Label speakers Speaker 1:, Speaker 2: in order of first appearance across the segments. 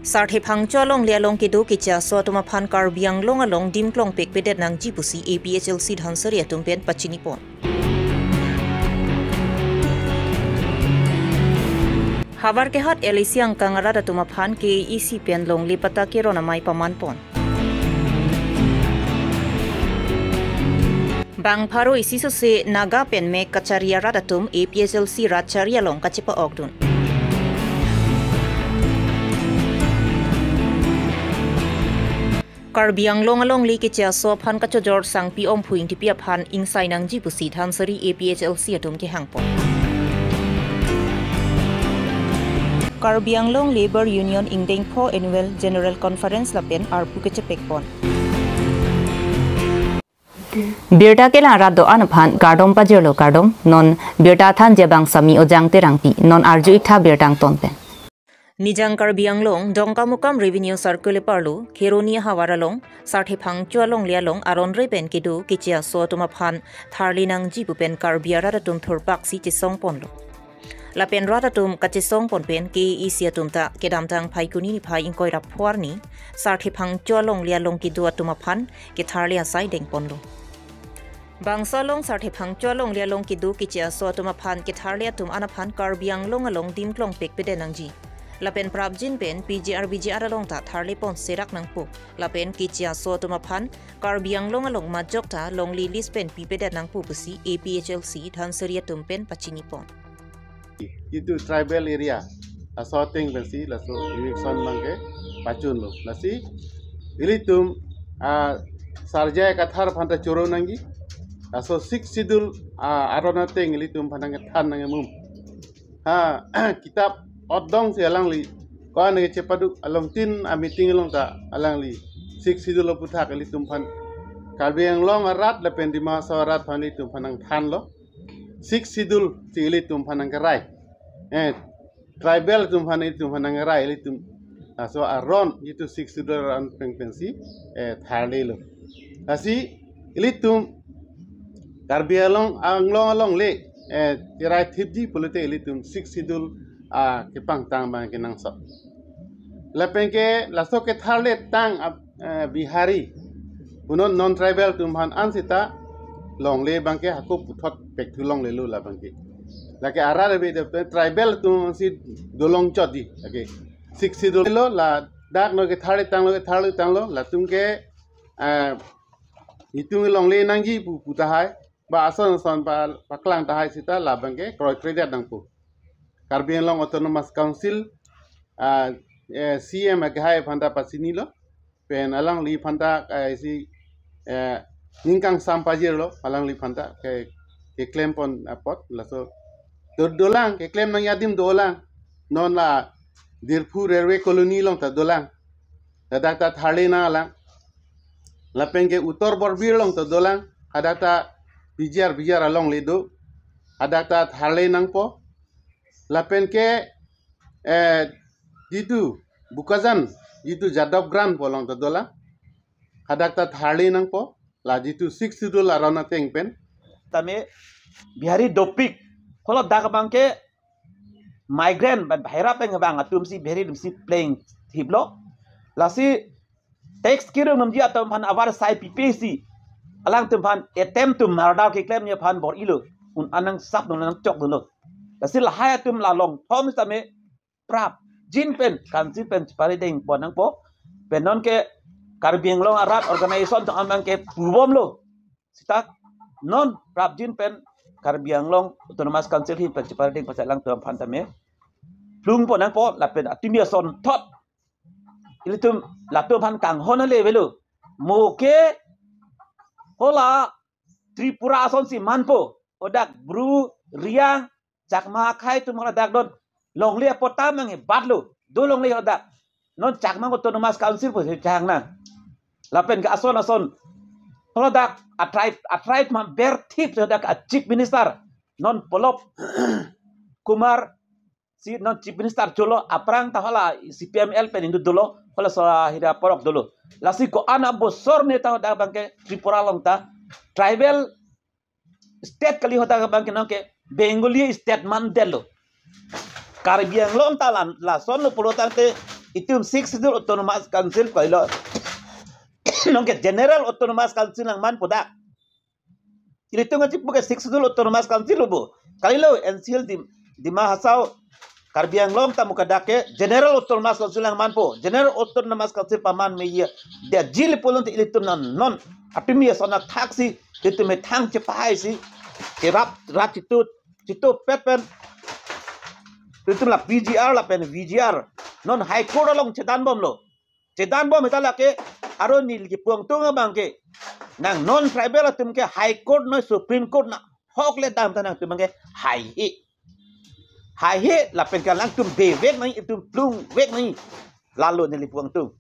Speaker 1: Sarthi phangcho long lia long kidu kicha so tuma phan Karbi Longri along dim klong pek pedet nang jipusi APHLC dhansari atumpen pachini pon. Havar ke hat LAC ang kangara tuma phan ke EC pen long lipata ke rona mai paman pon. Bang pharo isi so se naga pen me kacharia radatum APHLC racharia long kachipa ogdun. Karbi Longri Abirta so phan kacho jor sang pi om phuing tipia phan insai nang jipusi dhansari APHLC atum ke hangpon. Karbi Longri Labor Union Ingdeng Po Annual General Conference lapen arpu ke chepekpon.
Speaker 2: Birta ke la rado an phan kardom pa jelo kardom non birta than jebang sami ojang terangpi non arju itha birtang tonpen.
Speaker 1: Nijang Karbi Long dongka mukam revenue circle parlu Keronia hawaralong sarthi phangcho long lialong aron repen kidu kichia so tuma phan tharlinang jipupen Karbi radatum thurpak si chisong ponlo. Lapen radatum kachisong ponpen ke isiatum ta kedamtang phaikuni ni phai ingkoi rap phwarni sarthi phangcho long lialong kidu atuma phan ke tharlia sai deng ponlo. Bangsa long sarthi phangcho long lialong kidu kichia so tuma phan ke tharlia tum ana phan Karbi Long along dim klong pek pedenangji. Lapen prabjin pen PGRBG aralong ta tharli pon serak nang pu lapen kichia so tuma phan Karbi Long along majok ta long li list pen pipeda nang pu pusi APHLC dhansari tumpen pachini pon.
Speaker 3: Itu tribal area sorting besi laso election mangke pachun lo lasi ilitum sarjaya kathar phanta choro nangi aso 6 sidul arona teng ilitum phanang than nang mum kitab odong si alang li ko ne chepadu along tin a meeting along ta alang li 6 sidul putha kali tum phan Karbi Long arat la pendima sawarat phan li tum phanang than lo 6 sidul si li tum phanang karai tribal tum phanang rai li tum so aron itu 6 sidul ran pensi tharli lo asi li tum Karbi Long along le tirai thipji polite li tum 6 sidul ke pang tang bang ke nang so lapen ke laso ke tharle tang bihari punon non tribal tumhan ansita long le bang ke haku puthot pek thulong le lu la bang ke la ke ara be de tribal tum si dolong chodi okay 60 lo la dak no ke tharle tang lo la tum ke itung long le nang ji pu ta hai ba ason son pa paklang ta hai sita la bang ke kroi credit dang pu Karbi Long Autonomous Council CM agahai phanta pasini lo pen alang li phanta si ningkang sampajir lo alang li phanta ke claim pon pot laso dolang ke claim nang yadim dolang non la dirphu railway colony long ta dolang dadak ta tharle na alang lapen ke utor borbir long ta dolang adata bijar along le do adata tharle nang po lapen ke jitu bukazan jitu jadab gran polong ta dola hadak ta tharli nang po la jitu 6 sidul arona teng pen
Speaker 4: tame bihari dopik kolo dak bangke migrant bhaira peng bang atum si bihari si playing hiblo lasi tax kiro namji atum phan avar sai PPC alang tum phan attempt to murder ke claim nya phan bor ilo un anang sap nang chok dolo Lasil lahaya tum lalong thom tame prap jin pen kan jin pen pare ding bonang po penon ke Karbi Long arat organization to amang ke pubom lo sita non prap jin pen Karbi Long Autonomous Council hi pen pare ding pasalang tum phan tame plung bonang po la pen atimia son thot ilitum la tum phan kang hona le velo mo ke hola Tripura son si manpo odak bru riang Chakma khai tu mara dak don long le pota mang batlo do long le dak non chakma autonomous council po chang na lapen ka ason hola dak a tribe ma ber tip dak a chief minister non polop kumar si non chief minister jolo aprang ta hola CPML pen indu dolo hola so hida porok dolo lasi ko ana bosor ne ta dak bangke Tripura long ta tribal state kali hota bangke non ke Bengali statement delo Karbi Long talan la son lo pulotante itum 6 schedule autonomous council kailo nongke general autonomous council lang man poda ilitung ngati buka 6 schedule autonomous council lobo kailo NCL di mahasau Karbi Anglong tamu kadake general autonomous council lang man po general autonomous council paman me ye dia jil polon ti ilitum non atumi sona taxi itume thang cepai si kerap rat itu pepen itu la PGR la pen VGR non high court along cedan bom itu la ke aro nil ki puang tunga bangke nang non tribal atum ke high court no supreme court na hok le dam tanang tum ke high he la pen ka lang tum be vek nai tum plung vek nai lalu nil puang tung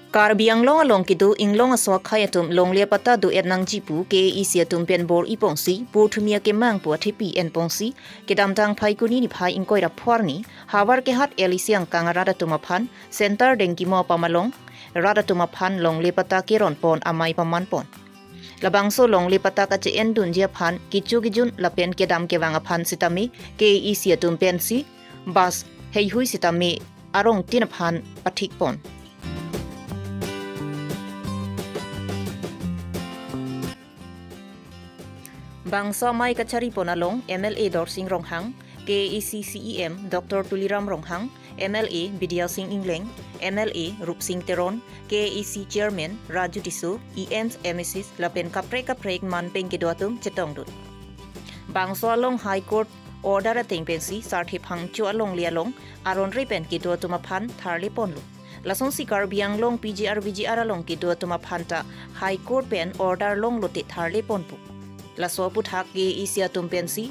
Speaker 1: Karbi Anglong kitu inglong aswa khayatum longlia pata du etnang jipu ke isia tum pen bor ipongsi puthumia ke mang pu thipi en pongsi ke damtang phai kuni ni phai ingkoi ra phwarni hawar ke hat elisiang kangara tuma phan center dengki mo pamalong rada tuma phan longlia pata ke ron pon amai paman pon labangso longlia pata ka che en dun jia phan kichu gijun lapen ke dam ke wanga phan sitami ke isia tum pen si bas hei hui sitami arong tin phan pathik pon Bangsa mai kachari ponalong MLA Dorsing Ronghang, KECCEM Dr. Tuliram Ronghang, MLA Bidya Singh Ingleng, MLA Rup Singh Teron, KEC Chairman Raju Tisu, EMs MSs Lapen Kaprek Man Peng Keduatum Chetongdut. Bangsa long High Court order ateng pensi sarthi phang chu along lialong aron repen Keduatum phan tharle ponlu. Lasong si Karbi Anglong PGR VGR along Keduatum phanta High Court pen order long lote tharle ponpu. Laso puthak ke isia tumpensi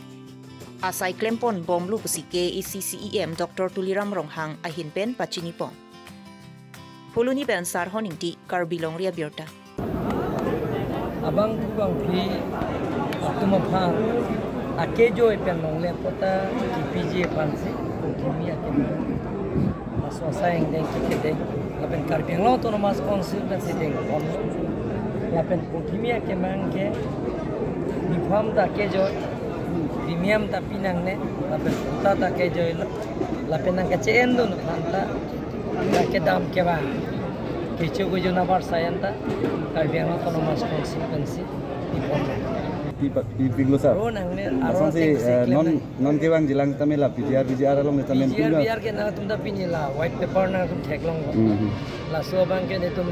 Speaker 1: asai klempon bomlu pusi ke ECCEM Dr. Tuliram Ronghang ahin pen pachini pon Puluni ben sar honing ti Karbi Longri Abirta
Speaker 5: abang pi tumaphan akejo pen longle pota PG pansi kimia ke laso saing den ke lapen Karbi Anglong autonomous council ben sitting on lapen kimia ke mangke Nifam ta kejo, premium ta pinang ne, lapen ta kejo ilo, lapen ang keceen do nufanta, ke dam ke ba, kejo ko jo nabar sayanta, Karbi Anglong autonomous constituency nifam.
Speaker 6: Di pinglo sar.
Speaker 5: Ro nang ne,
Speaker 6: asong si non kewang jilang tamela PGR along tamen
Speaker 5: pinglo. PGR ke na tum da pinila, white paper na tum theklong. La so bang ke ne tum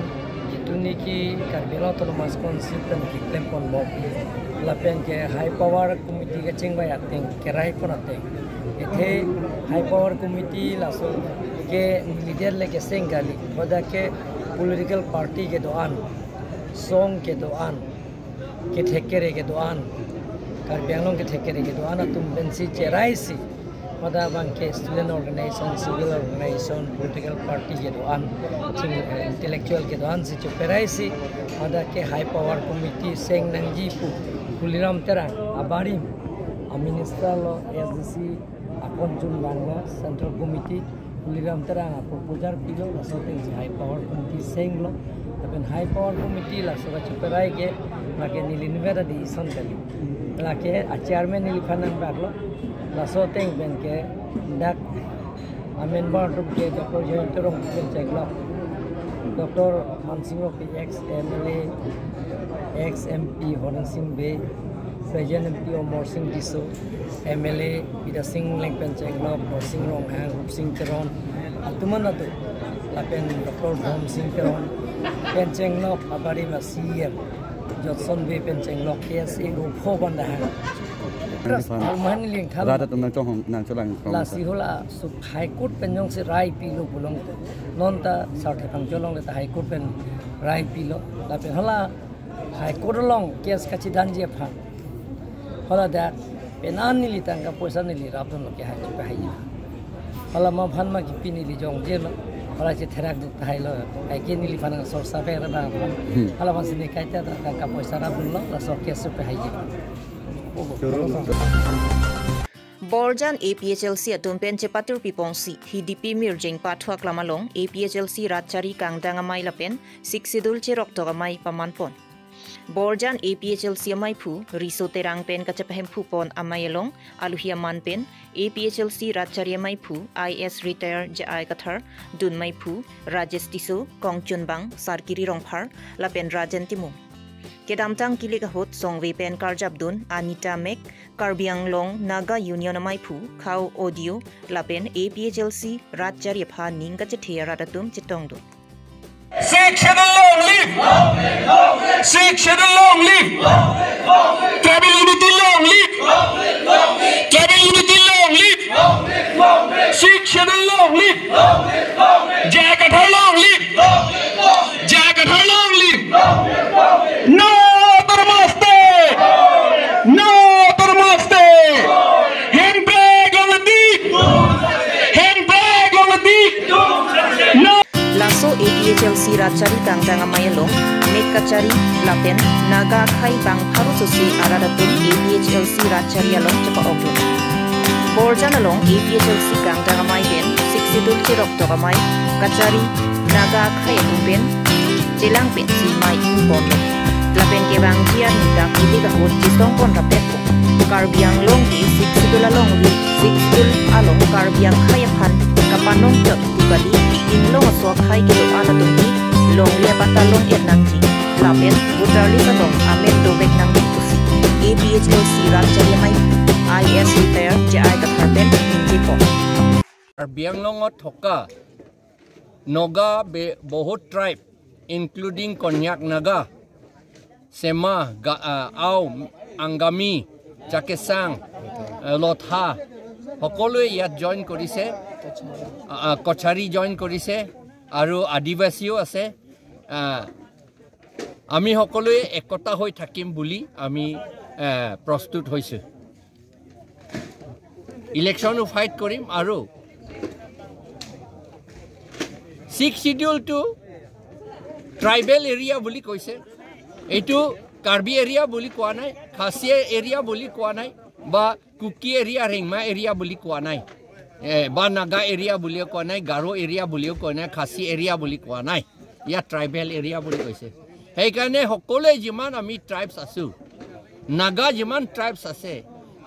Speaker 5: ituni ki Karbi Anglong autonomous constituency klempon mo. Lapen ke high power committee ke chingba yakting kerai ponate ethe high power committee laso ke leader le ke sengali boda ke political party ke doan song ke doan ke thekere ke doan Karbi Anglong ke thekere ke doan tum bensi cherai si boda bang ke student organization civil organization political party ke doan intellectual ke doan si cherai si boda ke high power committee seng nangji pu Tuliram terang abarim a minister lo SDC akon jun langa central committee Tuliram terang proposal pilo la soteng high power committee seng lo tapi high power committee la soga chuperai ke lake nilinvera di ison kali lake a chairman niliphanan baglo la soteng ben ke dak amen bar ke Dr. Joyentorong ben cheglo Dr. Mansingro ke ex MLA ex-MP Horan Singh Bay, present MP Omar Singh Diso, MLA Bida Singh Lengpen Chenglop, Singh Ronghang, Rup Singh Teron, Atuman Atu, Lapen Dr. Bhom Singh Teron, Pen Chenglop, Abari Masir, Johnson Bay Pen Chenglop, KSA Rup Ho Bandahan. Alman Ling Thal.
Speaker 6: Rada tum nang chong nang cholang.
Speaker 5: La sihola sub High Court pen jong se rai pilo bulong non ta sarthe phang cholong le ta High Court pen rai pilo la pen hala High Court long case kachi dan je phan hala da penan ni litang ka poisa ni li rapon lo ke High Court hai hala ma phan ma ki pini li jong je lo hala che therak du tai lo ai ke ni li phan ka sor sa pe ra ba hala ma sini kai ta ka poisa rapon lo la so case pe hai
Speaker 1: Borjan APHLC atumpen cepatur pipongsi HDP Mirjing Pathuak Lamalong APHLC Ratchari Kangdang Amai Lapen 6 Sidul Cherok Togamai Pamanpon Borjan APHLC amai phu riso terang pen kachapahem phu pon amayalong aluhia man pen APHLC rachari amai phu IS retire jai kathar dun mai phu Rajesh Tiso Kongchun bang sarkiri rongphar lapen Rajan Timu Kedamtang kilik hot songwe pen karjabdun Anita Mek Karbi Long Naga Union amai phu khau audio lapen APHLC rachari pha ning kachathia radatum chitongdu
Speaker 7: Sikh shall long live! Sikh shall long live! Tribal unity long live! Tribal unity long live! Sikh shall long live! Jai Kathar long live! Jai Kathar long live! No Namaste! No Namaste! Handbrake on the deep! Handbrake on the deep! No!
Speaker 1: Laso APHLC rachari kangdang amayalong Mekachari lapen Naga khai bang parususi aradatum APHLC rachari along chapa oglo Borjan along APHLC kangdang amay ben 62 chirok to amay Kachari Naga khai pen Jelang pen si may impondo lapen ke bang jia nita kiti kahot jisong kon rapet ko Karbiang long ki 62 along li 62 along Karbiang khai pan kapanong chot kali inlong aswa khai kilo anatum ni long lia patalong etnangji lapen butarli kadong amen dobek nang pusi APHLC rachari mai IS retire jai katharpen injipo
Speaker 8: Karbiang longot thoka Noga be bahut tribe including Konyak Naga Sema Au Angami Jakesang Lotha সকলোৱে ইয়াত জয়েন কৰিছে কছাৰী জয়েন কৰিছে আৰু আদিবাসীও আছে আমি সকলোৱে একতা হৈ থাকিম বুলি আমি প্ৰস্তুত হৈছো ইলেকশ্যনো ফাইট কৰিম আৰু 6 শিডিউল টু ট্ৰাইবেল এৰিয়া বুলি কৈছে এইটো কাৰ্বি এৰিয়া বুলি কোৱা নাই খাচী এৰিয়া বুলি কোৱা নাই বা কুকি এৰিয়া ৰেংমা এৰিয়া বুলি কোৱা নাই বা নাগা এৰিয়া বুলি কোৱা নাই গাৰো এৰিয়া বুলি কোৱা নাই খাচী এৰিয়া বুলি কোৱা নাই ইয়া ট্ৰাইবেল এৰিয়া বুলি কৈছে সেইকাৰণে সকলোৱে যিমান আমি ট্ৰাইবছ আছো নাগা যিমান ট্ৰাইবছ আছে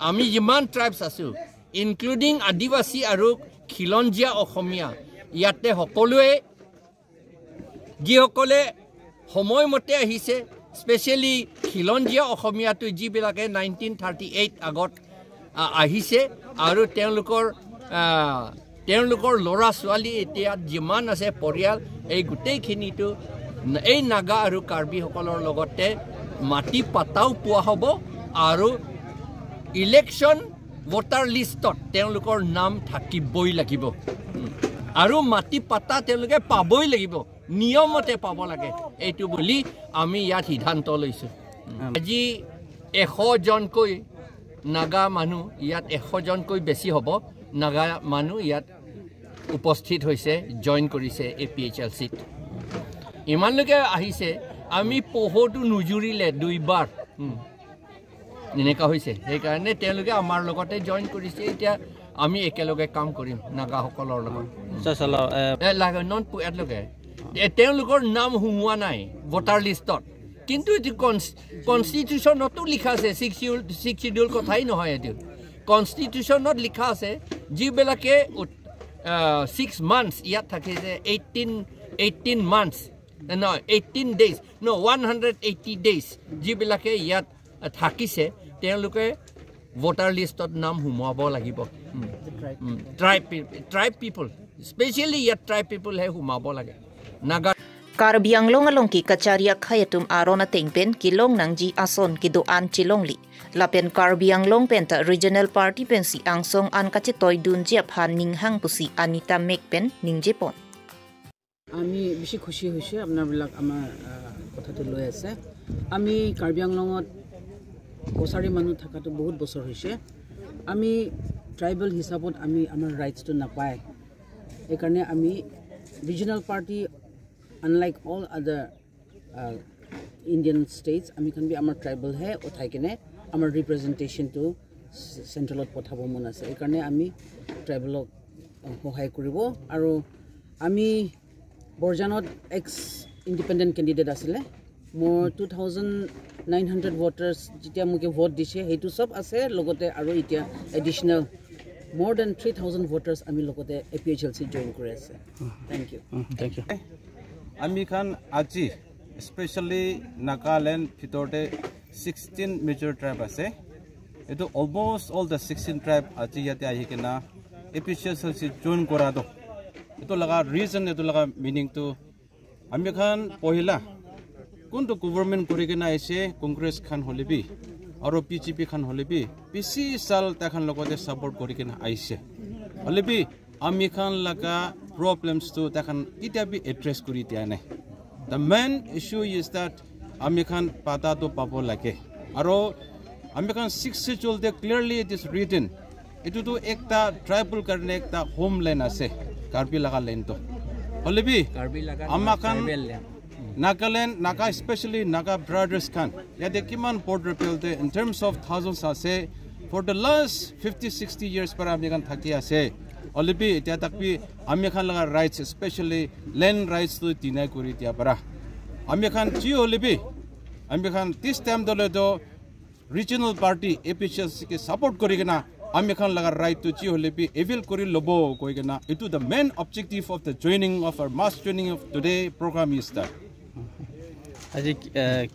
Speaker 8: আমি যিমান ট্ৰাইবছ আছো ইনক্লুডিং আদিবাসী আৰু খিলঞ্জীয়া অসমীয়া ইয়াতে সকলোৱে যিসকলে সময়মতে আহিছে স্পেচিয়েলি খিলঞ্জীয়া অসমীয়াটো যিবিলাকে 1938 আগত আহিছে আৰু তেওঁলোকৰ ল'ৰা ছোৱালী এতিয়া যিমান আছে পৰিয়াল এই গোটেইখিনিটো এই নাগা আৰু কাৰ্বিসকলৰ লগতে মাটি পাতাও পোৱা হ'ব আৰু ইলেকশ্যন ভোটাৰ লিষ্টত তেওঁলোকৰ নাম থাকিবই লাগিব আৰু মাটি পাতা তেওঁলোকে পাবই লাগিব নিয়মতে পাব লাগে এইটো বুলি আমি ইয়াত সিদ্ধান্ত লৈছো আজি 100 জনকৈ নাগা মানুহ ইয়াত 100 জনকৈ বেছি হ'ব নাগা মানুহ ইয়াত উপস্থিত হৈছে জয়েন কৰিছে APHLC ইমানলৈকে আহিছে আমি পহটো নুজুৰিলে দুইবাৰ এনেকা হৈছে সেইকাৰণে তেওঁলোকে আমাৰ লগতে জয়েন কৰিছে এতিয়া আমি একেলগে কাম কৰিম নাগাসকলৰ লগত লাগে নন পুএটলগে তেওঁলোকৰ নাম হুমুৱা নাই ভোটাৰ লিষ্টত কিন্তু এটি কনষ্টিটিউশ্যনতো লিখা আছে 6 শিডিউল কথাই নহয় এটি কনষ্টিটিউশ্যনত লিখা আছে যিবিলাকে 6 মান্থছ ইয়াত থাকে যে 18 মান্থছ no 18 days no 180 days যিবিলাকে ইয়াত থাকিছে তেওঁলোকে ভোটাৰ লিষ্টত নাম হুমুৱাব লাগিব ট্ৰাইব পিপল স্পেচিয়েলি ইয়াত ট্ৰাইব পিপল হে হুমাব লাগে Naga
Speaker 1: Karbiang long along ki kacharia khayatum arona tengpen ki long nangji ason ki do an chilongli lapen Karbiang long penta regional party pensi angsong an kache toy dun jia phan ninghang pusi Anita Mek pen ningjepon
Speaker 9: আমি বেশি খুশি হইছে আপনারবিলাক আমার কথাটো লৈ আছে আমি কাৰ্বি আংলঙত কছাৰী মানুহ থাকাটো বহুত বছৰ হৈছে আমি ট্ৰাইবেল হিচাপত আমি আমাৰ ৰাইটছটো নাপায় এই কাৰণে আমি ৰিজনাল পাৰ্টি আনলাইক অল আদাৰ ইণ্ডিয়ান ষ্টেটছ আমি কান বি আমাৰ ট্ৰাইবেল হে উঠাই কিনে আমাৰ ৰিপ্ৰেজেণ্টেশ্যনটো চেণ্ট্ৰেলত পঠাব মন আছে এই কাৰণে আমি ট্ৰাইবেলক সহায় কৰিব আৰু আমি বৰজানত এক্স ইণ্ডিপেণ্ডেণ্ট কেণ্ডিডেট আছিলে মোৰ 2900 voters যেতিয়া মোকে ভোট দিছে হেতু সব আছে লগতে আৰু এতিয়া এডিশনাল more than 3000 voters আমি লগতে APHLC জয়েন কৰি আছে থ্যাংক ইউ
Speaker 6: আমি খান আজি স্পেশালি নাগালেণ্ড ভিতৰতে 16 মেজৰ ট্ৰাইব আছে এটো অলমোস্ট অল দ্য 16 ট্ৰাইব আজি ইয়াতে আহি কিনা APHLC জয়েন কৰাটো এটো লগা ৰিজন এটো লগা মিনিং তো আমি খান পহিলা কোনটো গভৰ্ণমেণ্ট কৰি কিনা আইছে কংগ্ৰেছ খান হলিবি আৰু PGP খান হলিবি পিছি সাল তাখান লগতে সাপোৰ্ট কৰি কিনা আইছে হলিবি আমি খান লগা প্ৰবলেমছ তো তাখান কিতাবি এড্ৰেছ কৰি দিয়া নাই the main issue is that আমি খান পাতা তো পাব লাগে আৰু আমি খান 6 schedule de clearly it is written এটো তো একটা ট্ৰাইবল কাৰণে একটা হোমল্যান্ড আছে কাৰ্বি লাগা লেন্ড তো হলিবি কাৰ্বি লাগা আমাখান Nagaland, Naga especially Naga brothers can. Yeah, they keep on border build in terms of thousands. I say for the last 50-60 years, para American Takia say, Olibi, Tiatapi, American rights, especially land rights to Tina Kuritia para. American G Olibi, American this time the regional party APHLC support Korigana. American laga right to G Olibi, Evil Kori Lobo Koigana. It is the main objective of the joining of our mass training of today program is that.
Speaker 10: আজি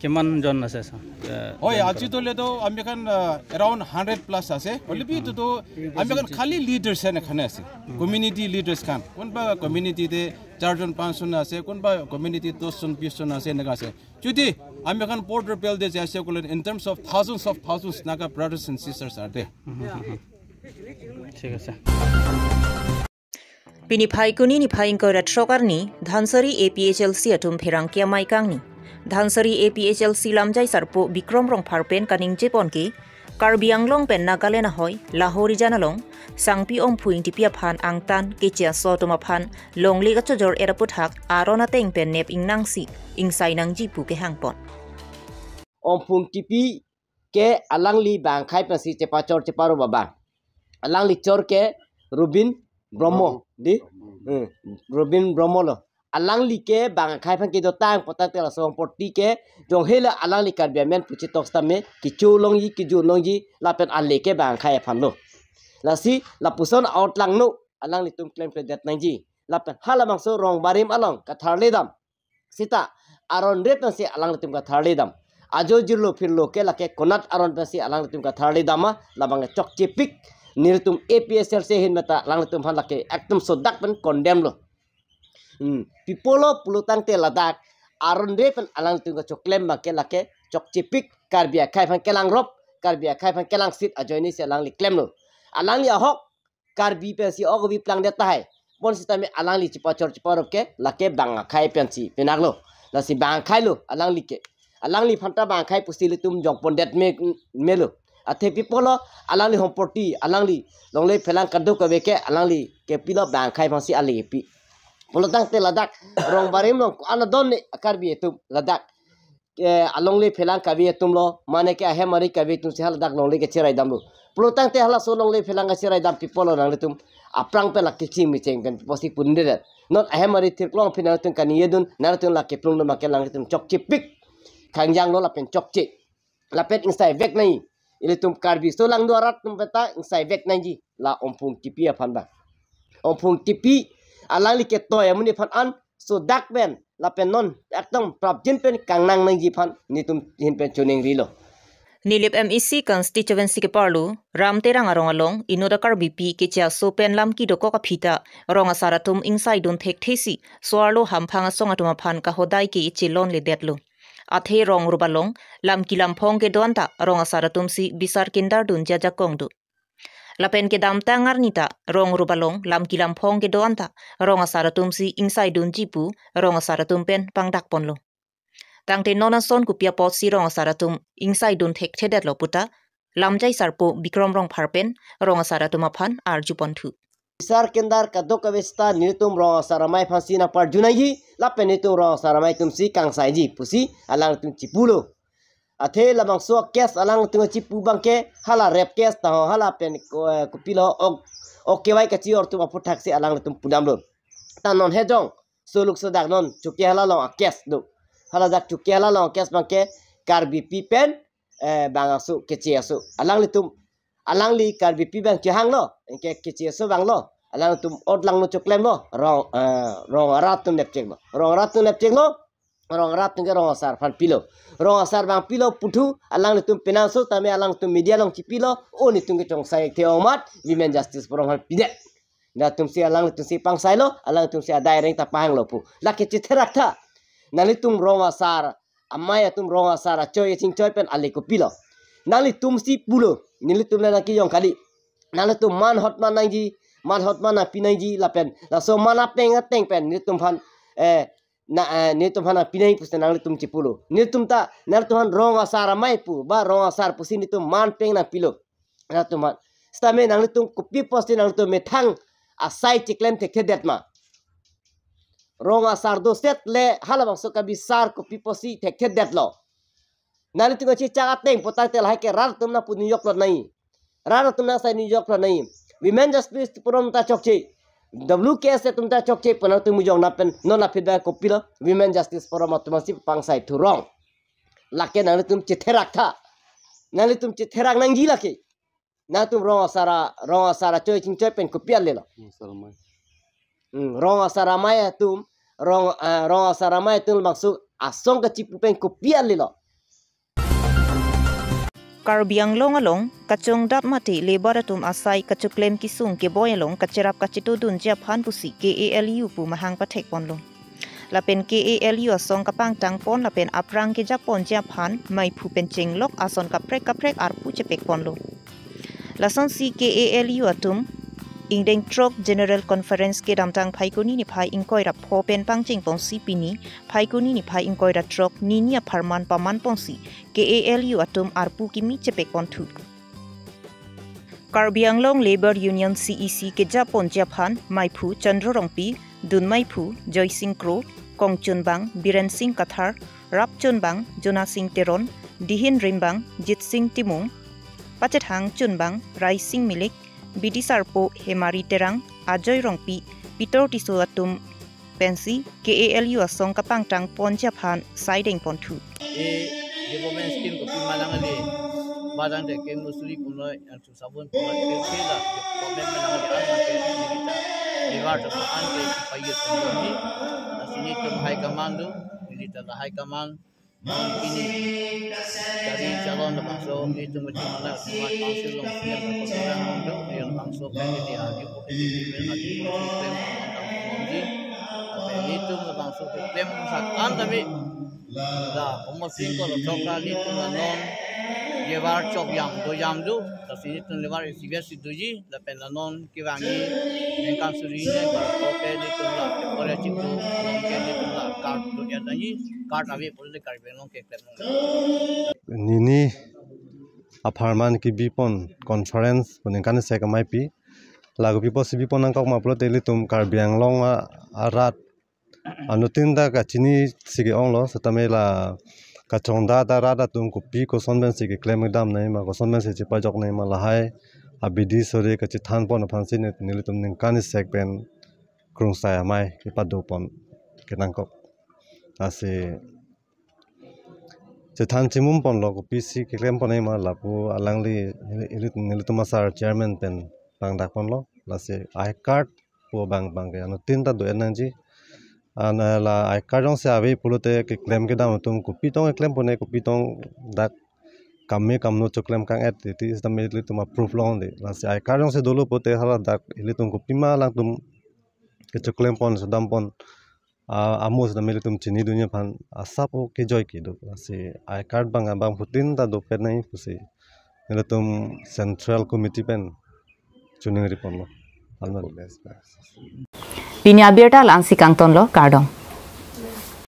Speaker 10: কিমান জন আছে
Speaker 6: ওই আজি তোলে তো American around 100 প্লাস আছে অলবি তো আমেরিকান খালি লিডারস এখানে আছে কমিউনিটি লিডারস খান কোনবা কমিউনিটিতে 4 জন 5 জন আছে কোনবা কমিউনিটি 10 জন 20 জন আছে এনেকা আছে যদি আমেরিকান border build যে আছে কোন in terms of thousands naga brothers and sisters are there
Speaker 10: ঠিক আছে
Speaker 1: Pini phaikuni ni phaingko retrokarni dhansari APHLC atum pherang kia maikangni dhansari APHLC lamjai sarpo bikrom rong pharpen kaning jeponki Karbi Anglong pen Nagaland hoy Lahori janalong sangpi om phuing tipia phan angtan kechia sotoma phan longli ga chojor eraputhak arona teng pen nep ingnangsi ingsai nang jipu ke hangpon
Speaker 11: om phung tipi ke alangli bang khai pasi chepa chor cheparo baba alangli chor ke Rubin Bromo di Robin Bromo lo alang li ke bang khai phan ke do tang potang te la song porti ke jong hela alang li Karbi men puchi tok sta me ki chu long yi ki ju long yi la pen alle ke bang khai phan lo la si la puson out lang no alang li tum claim pe dat nang ji la pen hala bang so rong barim along ka tharle dam sita aron re pen si alang li tum ka tharle dam ajo jirlo phirlo ke la ke konat aron pen si alang li tum ka tharle dam la bang chok chepik nirtum APHLC hin mata lang tum han lake ekdom sodak pen condemn lo pipolo pulutang te ladak aron re pen alang tum ka choklem ma ke lake chok chipik Karbia khai phan kelang rop Karbia khai phan kelang sit ajoini se alang li claim lo alang li ahok Karbi pe si ogbi plang de tai bon sistem alang li chipa chor chipa rop ke lake bang khai pen si penak lo la si bang khai lo alang li ke alang li phanta bang khai pusi li tum jong pon det me lo athe pipolo alangli homporti alangli longle phelang kadu ka beke alangli ke pilo bang khai phasi ali pi polotang te ladak rong barim long ana don Karbi etum ladak alongle phelang ka bi etum lo mane ke ahe mari ka bi tum se ladak longle ke chirai dam lo polotang te hala so longle phelang ka chirai dam pipolo nang tum aprang pe lak kiching mi cheng ben posi punde dat not ahe mari tirklong phina tum kan yedun nar tum lak ke plung no makel lang tum chok chipik khangjang lo la pen chok chi la pet insai vek nai ile tum Karbi so lang do arat tum peta insai vek nanji la ompung tipi aphan ba ompung tipi alang li ke toy amuni phan an so dak ben la pen non ekdom prabjin pen kangnang nanji phan ni tum hin pen chuning ri lo
Speaker 1: Nilip MEC constituency ke parlu ramterang arong along inoda Karbi pi ke cha so pen lam ki doko ka phita ronga saratum insai don thek thesi soarlo hamphanga songa tuma phan ka hodai ki chilon le detlo athe rong rubalong lam kilam phong ke donta ronga saratum si bisar kindar dun jaja kongdu lapen ke dam tangar nita rong rubalong lam kilam phong ke donta ronga saratum si insai dun jipu ronga saratum pen pangdak ponlo tangte nona son ku pia pot si ronga saratum insai dun thek thedet lo puta lamjai sarpo bikrom rong pharpen ronga saratum aphan arju ponthu
Speaker 11: Sar kendar kadok kavesta nitum ro saramai phasi na par junai ji lapen nitum ro saramai tum si kang sai ji pusi alang tum chipulo athe lamang so kes alang tum chipu bangke hala rep kes ta hala pen kupilo ok wai ka chi or tum aputhak si alang tum pudam lo tanon hejong soluk sodak non chuki hala lo kes do hala dak tu kela long kes bangke Karbi pipen bang asu keci asu alang li Karbi pi bang hang lo ke keci asu bang lo alang tum odlang no choklem lo rong arat tum lepcek lo rong arat tum lepcek lo rong arat tum ke rong asar fan pilo rong asar bang pilo putu alang li tum penanso tame alang tum media long cipilo o ni tum ke chong sai te omat women justice forum han pide na tum si alang li tum si pang sai lo alang tum si adai reng ta pang lo pu la ke terak tha nali tum rong asar amaya tum rong asar choy ching choy pen ale ko pilo nali tum si pulo nili tum la ki yong kali nali tum man hot man na pinai ji la pen la so mana peng ateng pen ni tum phan ni tum phan pinai pu nali tum ci pulo ni tum ta nali tum rong asar amai pu ba rong asar pu si ni tum man peng na pilo na tum stame nali tum kopi posti nali tum methang asai ciklem te kedet ma rong asar do set le halabang so kabi sar kopi posi te kedet lo nali tum ci chaga teng potai tel hai ke rar tum na pu New York lo nai rar tum na sai New York lo nai women justice forum ta chokche WKS tum ta chokche pana tum mujong na pen no na feedback kopi lo women justice forum tum si pang sai tu rong lake nali tum ci therak tha nali tum ci therak nang ji lake na tum rong asara choy ching choy pen kopi le lo rong asara maya tum rong asara maya tum maksud asong ka cipu pen kopi le lo
Speaker 1: Karbi along kacung dap mati lebaratum asai kacuklem kisung ke boyalong kacerap kacitu dun jap han pusi KALU pu mahang patek ponlong lapen KALU asong kapang tang pon lapen aprang ke japon jap han mai pu penceng lok ason kaprek ar pu cepek ponlong lason si KALU atum ingdeng trok general conference ke damtang phaikuni ni phai ingkoi rap pho pen pangching pong si pini phaikuni ni phai ingkoi ra trok ninia pharman paman pong si KALU atum arpu kimi cepek pon thu Karbi Anglong Labor Union CEC ke Japon Japan Maipu Chandrorongpi Dun Maipu Joy Singh Kro Kongchun Bang Biren Singh Kathar Rapchun Bang Jona Singh Teron Dihin Rimbang Jit Singh Timung Pachet Hang Chun Bang Rai Singh Milik Bidi Sarpo Hemari Terang Ajoy Rongpi Pitor Tiso atum pensi KALU asong kapang tang pon Japan siding pon thu
Speaker 8: development scheme ko pimalang ali badang de ke musuli kuno yang sabun ko ke sila problem menang di an ke kita liwar to an ke payet ni asini to high command kita high command ini dari calon bangso itu macam mana semua council long siap persoalan untuk yang bangso kan di aju itu bangso klaim sakan tapi lah pemusing kalau coklat itu non lebar cok yang tu tapi itu lebar sigas itu je tapi non kiwangi mengkan surinya kalau oke itu lah boleh cikgu mungkin itu lah kartu yang tadi kartu abe boleh Karbi Long ke klaim
Speaker 12: nini aparman ki bipon conference peningkan saya kemai pi lagu pipo si bipon angkau maplo teli tum Karbi Long arat anutin da kacini sige onglo setamela kacongda da rada tum kopi ko sonben sige claim dam nai ma ko sonben se chipa jok nai ma lahai abidi sore ka chithan pon phansi ne nilitum ning kan sekben krung sa mai ipadu pon kenangkok ase chithan chimum pon lo kopi si claim pon nai ma lapu alangli nilitum sar chairman pen bangda pon lo lase I card po bang ke anutin da do enanji ana la ai karong se ave pulote ke claim ke dam tum kopi tong claim pone kopi tong dak kamme kamno cho claim kang et ti is the medli tum approve long de la se ai karong se dolo pote hala dak ile tum kopi ma lang tum ke cho claim pon so dam pon amos the medli tum chini dunia phan asapo ke joy ki do la se ai card bang putin da do pe nai pusi ile tum central committee pen chuning ri pon lo alma
Speaker 2: Bini Abirta lansi kangton lo kardong